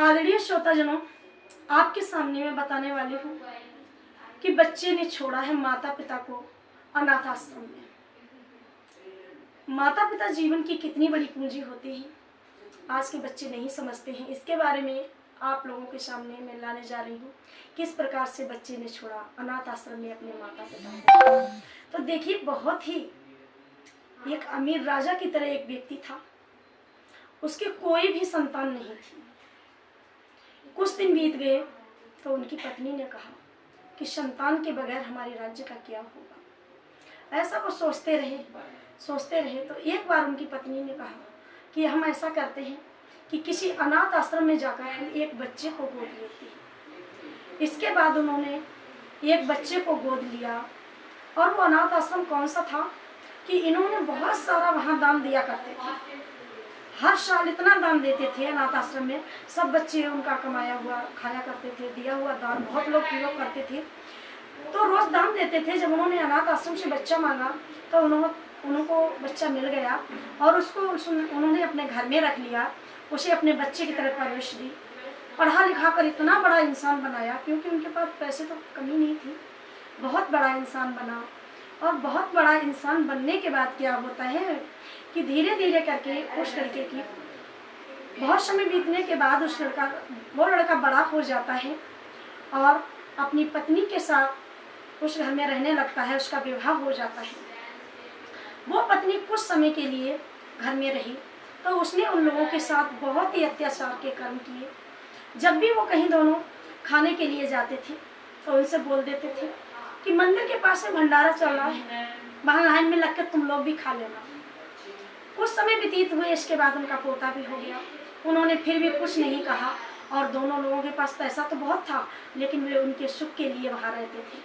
आदरणीय श्रोताजनों, आपके सामने मैं बताने वाली हूँ कि बच्चे ने छोड़ा है माता पिता को अनाथ आश्रम में। माता पिता जीवन की कितनी बड़ी पूंजी होती है, आज के बच्चे नहीं समझते हैं। इसके बारे में आप लोगों के सामने मैं लाने जा रही हूँ किस प्रकार से बच्चे ने छोड़ा अनाथ आश्रम में अपने माता पिता को। तो देखिए, बहुत ही एक अमीर राजा की तरह एक व्यक्ति था, उसके कोई भी संतान नहीं थी। कुछ दिन बीत गए तो उनकी पत्नी ने कहा कि संतान के बगैर हमारे राज्य का क्या होगा। ऐसा वो सोचते रहे तो एक बार उनकी पत्नी ने कहा कि हम ऐसा करते हैं कि किसी अनाथ आश्रम में जाकर हम एक बच्चे को गोद लेते हैं। इसके बाद उन्होंने एक बच्चे को गोद लिया। और वो अनाथ आश्रम कौन सा था कि इन्होंने बहुत सारा वहाँ दान दिया करते थे। हर साल इतना दान देते थे अनाथ आश्रम में, सब बच्चे उनका कमाया हुआ खाया करते थे, दिया हुआ दान बहुत लोग प्रयोग करते थे। तो रोज दान देते थे। जब उन्होंने अनाथ आश्रम से बच्चा मांगा तो उनको बच्चा मिल गया और उसको उन्होंने अपने घर में रख लिया, उसे अपने बच्चे की तरह परवरिश दी, पढ़ा लिखा कर इतना बड़ा इंसान बनाया, क्योंकि उनके पास पैसे तो कमी नहीं थी। बहुत बड़ा इंसान बना। और बहुत बड़ा इंसान बनने के बाद क्या होता है कि धीरे धीरे करके उस लड़के की बहुत समय बीतने के बाद वो लड़का बड़ा हो जाता है और अपनी पत्नी के साथ उस घर में रहने लगता है। उसका विवाह हो जाता है। वो पत्नी कुछ समय के लिए घर में रही तो उसने उन लोगों के साथ बहुत ही अत्याचार के कर्म किए। जब भी वो कहीं दोनों खाने के लिए जाते थे तो उनसे बोल देते थे कि मंदिर के पास में भंडारा चल रहा है, वहाँ लाइन में लगकर तुम लोग भी खा लेना। कुछ समय व्यतीत हुए, इसके बाद उनका पोता भी हो गया। उन्होंने फिर भी कुछ नहीं कहा और दोनों लोगों के पास पैसा तो बहुत था, लेकिन वे उनके सुख के लिए वहाँ रहते थे।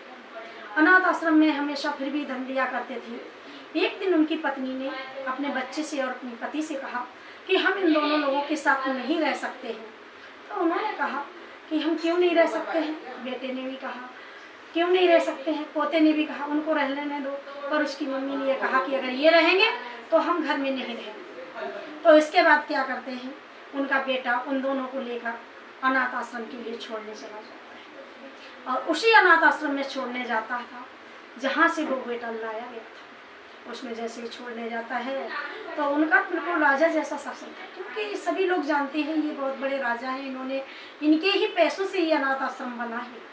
अनाथ आश्रम में हमेशा फिर भी धन दिया करते थे। एक दिन उनकी पत्नी ने अपने बच्चे से और अपने पति से कहा कि हम इन दोनों लोगों के साथ नहीं रह सकते हैं। तो उन्होंने कहा कि हम क्यों नहीं रह सकते हैं। बेटे ने भी कहा क्यों नहीं रह सकते हैं, पोते ने भी कहा उनको रह लेने दो। पर उसकी मम्मी ने यह कहा कि अगर ये रहेंगे तो हम घर में नहीं रहेंगे। तो इसके बाद क्या करते हैं, उनका बेटा उन दोनों को लेकर अनाथ आश्रम के लिए छोड़ने चला जाता है। और उसी अनाथ आश्रम में छोड़ने जाता था जहाँ से वो बेटा लाया गया था। उसमें जैसे ही छोड़ने जाता है तो उनका बिल्कुल राजा जैसा शासन था, क्योंकि सभी लोग जानते हैं ये बहुत बड़े राजा हैं, इनके ही पैसों से ये अनाथ आश्रम बना है।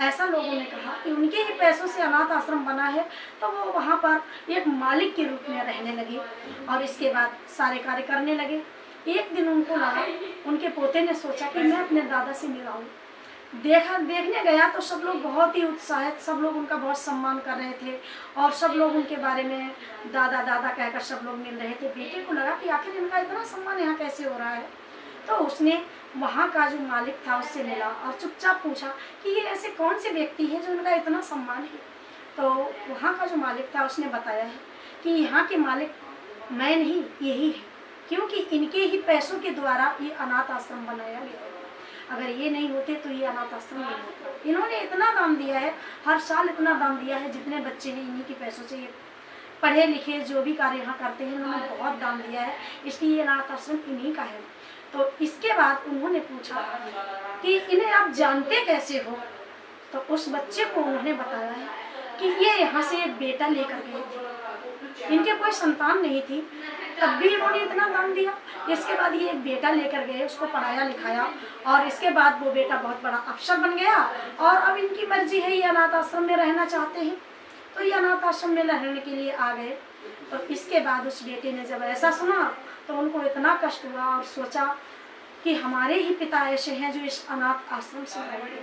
ऐसा लोगों ने कहा कि उनके ही पैसों से अनाथ आश्रम बना है। तो वो वहाँ पर एक मालिक के रूप में रहने लगे और इसके बाद सारे कार्य करने लगे। एक दिन उनको लगा, उनके पोते ने सोचा कि मैं अपने दादा से मिलाऊं। देखने गया तो सब लोग बहुत ही उत्साहित, सब लोग उनका बहुत सम्मान कर रहे थे और सब लोग उनके बारे में दादा दादा कहकर सब लोग मिल रहे थे। बेटे को लगा कि आखिर इनका इतना सम्मान यहाँ कैसे हो रहा है। तो उसने वहाँ का जो मालिक था उससे मिला और चुपचाप पूछा कि ये ऐसे कौन से व्यक्ति है जो इनका इतना सम्मान है। तो वहाँ का जो मालिक था उसने बताया है कि यहाँ के मालिक मैं नहीं, यही है, क्योंकि इनके ही पैसों के द्वारा ये अनाथ आश्रम बनाया गया। अगर ये नहीं होते तो ये अनाथ आश्रम नहीं होता। इन्होंने इतना दान दिया है, हर साल इतना दान दिया है, जितने बच्चे हैं इन्हीं के पैसों से ये पढ़े लिखे जो भी कार्य यहाँ करते हैं, इन्होंने बहुत दान दिया है, इसलिए ये अनाथ आश्रम इन्हीं का है। तो इसके बाद उन्होंने पूछा कि इन्हें आप जानते कैसे हो। तो उस बच्चे को उन्होंने बताया है कि ये यहाँ से एक बेटा लेकर गए थे, इनके कोई संतान नहीं थी, तब भी इन्होंने इतना दान दिया। इसके बाद ये एक बेटा लेकर गए, उसको पढ़ाया लिखाया और इसके बाद वो बेटा बहुत बड़ा अफसर बन गया और अब इनकी मर्जी है, ये अनाथ आश्रम में रहना चाहते हैं तो ये अनाथ आश्रम में रहने के लिए आ गए। तो इसके बाद उस बेटे ने जब ऐसा सुना तो उनको इतना कष्ट हुआ और सोचा कि हमारे ही पिता ऐसे हैं जो इस अनाथ आश्रम से गए।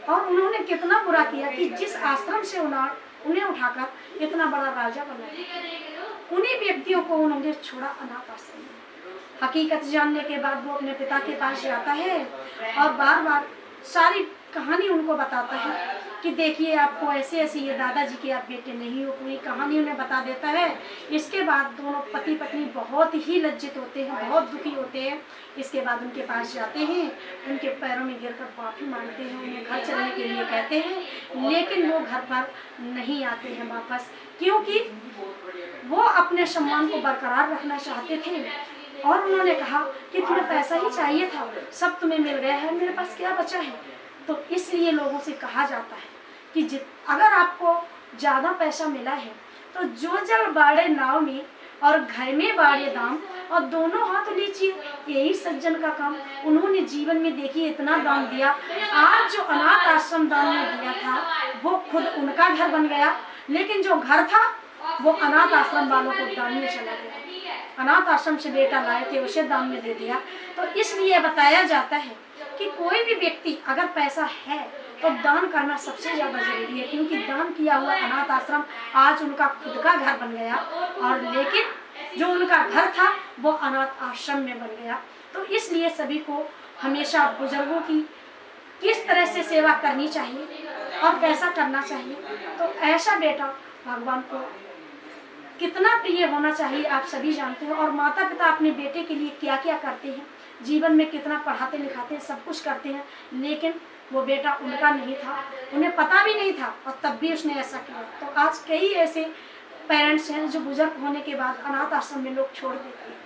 और उन्होंने कितना बुरा किया कि जिस आश्रम से उन्हें उठाकर इतना बड़ा राजा बनाया, उन्हीं व्यक्तियों को उन्होंने छोड़ा अनाथ आश्रम में। हकीकत जानने के बाद वो अपने पिता के पास जाता है और बार बार सारी कहानी उनको बताता है कि देखिए आपको ऐसे ऐसे ये दादाजी के आप बेटे नहीं हो, पूरी कहानी उन्हें बता देता है। इसके बाद दोनों पति पत्नी बहुत ही लज्जित होते हैं, बहुत दुखी होते हैं। इसके बाद उनके पास जाते हैं, उनके पैरों में गिरकर माफी मांगते हैं, उन्हें घर चलने के लिए कहते हैं, लेकिन वो घर पर नहीं आते हैं वापस, क्योंकि वो अपने सम्मान को बरकरार रखना चाहते थे। और उन्होंने कहा कि तुम्हें पैसा ही चाहिए था, सब तुम्हें मिल गया है, मेरे पास क्या बचा है। तो इसलिए लोगों से कहा जाता है कि अगर आपको ज़्यादा पैसा मिला है तो जो जल बाड़े नाव में और घर में बाड़े दाम और दोनों हाथ लीजिए, यही सज्जन का काम। उन्होंने जीवन में देखिए इतना दान दिया। आज जो अनाथ आश्रम दान में दिया था वो खुद उनका घर बन गया, लेकिन जो घर था वो अनाथ आश्रम वालों को दान में चला गया। अनाथ आश्रम से बेटा लाए थे उसे दान में दे दिया। तो इसलिए बताया जाता है कि कोई भी व्यक्ति अगर पैसा है तो दान करना सबसे ज़्यादा जरूरी है, क्योंकि दान किया हुआ अनाथ आश्रम आज उनका खुद का घर बन गया, और लेकिन जो उनका घर था वो अनाथ आश्रम में बन गया। तो इसलिए सभी को हमेशा बुजुर्गों की किस तरह से सेवा करनी चाहिए और कैसा करना चाहिए, तो ऐसा बेटा भगवान को कितना प्रिय होना चाहिए आप सभी जानते हो। और माता पिता अपने बेटे के लिए क्या क्या करते हैं, जीवन में कितना पढ़ाते लिखाते हैं, सब कुछ करते हैं, लेकिन वो बेटा उनका नहीं था, उन्हें पता भी नहीं था और तब भी उसने ऐसा किया। तो आज कई ऐसे पेरेंट्स हैं जो बुजुर्ग होने के बाद अनाथ आश्रम में लोग छोड़ देते हैं।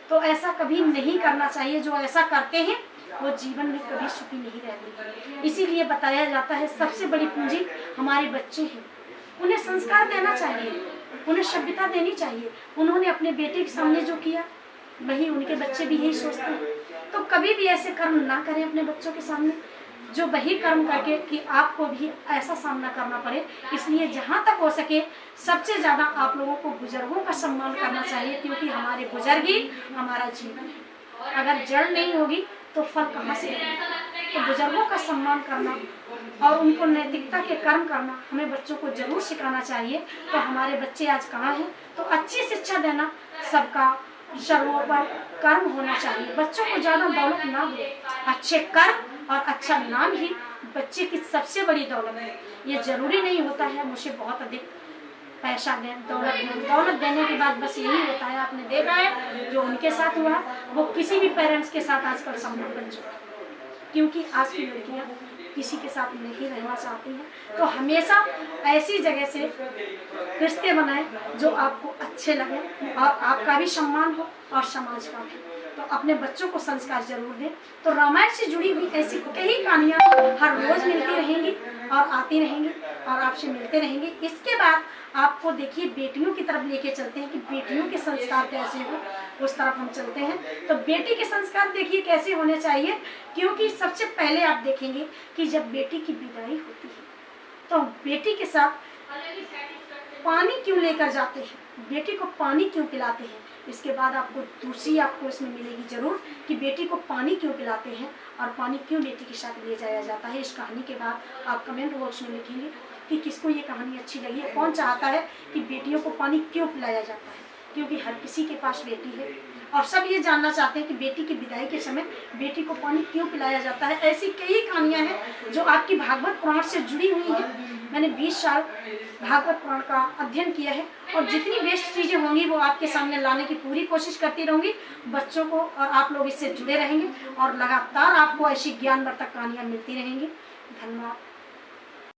तो ऐसा कभी नहीं करना चाहिए। जो ऐसा करते हैं वो जीवन में कभी सुखी नहीं रहते। इसीलिए बताया जाता है सबसे बड़ी पूंजी हमारे बच्चे हैं, उन्हें संस्कार देना चाहिए, उन्हें सभ्यता देनी चाहिए। उन्होंने अपने बेटे के सामने जो किया वही उनके बच्चे भी यही सोचते हैं। तो कभी भी ऐसे कर्म ना करें अपने बच्चों के सामने जो वही कर्म करके कि आपको भी ऐसा सामना करना पड़े। इसलिए जहाँ तक हो सके सबसे ज़्यादा आप लोगों को बुजुर्गों का सम्मान करना चाहिए, क्योंकि हमारे बुजुर्ग ही हमारा जीवन है। अगर जड़ नहीं होगी तो फल कहाँ से आएगा। तो बुजुर्गों का सम्मान करना और उनको नैतिकता के कर्म करना हमें बच्चों को जरूर सिखाना चाहिए। तो हमारे बच्चे आज कहाँ हैं, तो अच्छी शिक्षा देना सबका सर्वोपरि कर्म होना चाहिए। बच्चों को ज़्यादा दौलत ना दो, अच्छे कर्म और अच्छा नाम ही बच्चे की सबसे बड़ी दौलत है। ये जरूरी नहीं होता है मुझे बहुत अधिक पैसा दें, दौलत दें। दौलत देने के बाद बस यही होता है, आपने देखा है जो उनके साथ हुआ वो किसी भी पेरेंट्स के साथ आजकल संभव बन चुका है, क्योंकि आज की लड़कियां किसी के साथ नहीं रहना चाहती हैं। तो हमेशा ऐसी जगह से रिश्ते बनाएं जो आपको अच्छे लगे और आपका भी सम्मान हो और समाज का भी। तो अपने बच्चों को संस्कार जरूर दें। तो रामायण से जुड़ी हुई ऐसी कई कहानियाँ हर रोज मिलती रहेंगी और आती रहेंगी और आपसे मिलते रहेंगे। इसके बाद आपको देखिए बेटियों की तरफ लेके चलते हैं कि बेटियों के संस्कार कैसे हो, उस तरफ हम चलते हैं। तो बेटी के संस्कार देखिए कैसे होने चाहिए, क्योंकि सबसे पहले आप देखेंगे कि जब बेटी की विदाई होती है तो बेटी के साथ पानी क्यों लेकर जाते हैं, बेटी को पानी क्यों पिलाते हैं। इसके बाद आपको दूसरी आपको इसमें मिलेगी जरूर कि बेटी को पानी क्यों पिलाते हैं और पानी क्यों बेटी के साथ ले जाया जाता है। इस कहानी के बाद आप कमेंट बॉक्स में लिखेंगे कि किसको ये कहानी अच्छी लगी है, कौन चाहता है कि बेटियों को पानी क्यों पिलाया जाता है, क्योंकि हर किसी के पास बेटी है और सब ये जानना चाहते हैं कि बेटी की विदाई के समय बेटी को पानी क्यों पिलाया जाता है। ऐसी कई कहानियाँ हैं जो आपकी भागवत पुराण से जुड़ी हुई हैं। मैंने 20 साल भागवत पुराण का अध्ययन किया है और जितनी बेस्ट चीज़ें होंगी वो आपके सामने लाने की पूरी कोशिश करती रहूँगी बच्चों को, और आप लोग इससे जुड़े रहेंगे और लगातार आपको ऐसी ज्ञानवर्धक कहानियाँ मिलती रहेंगी। धन्यवाद।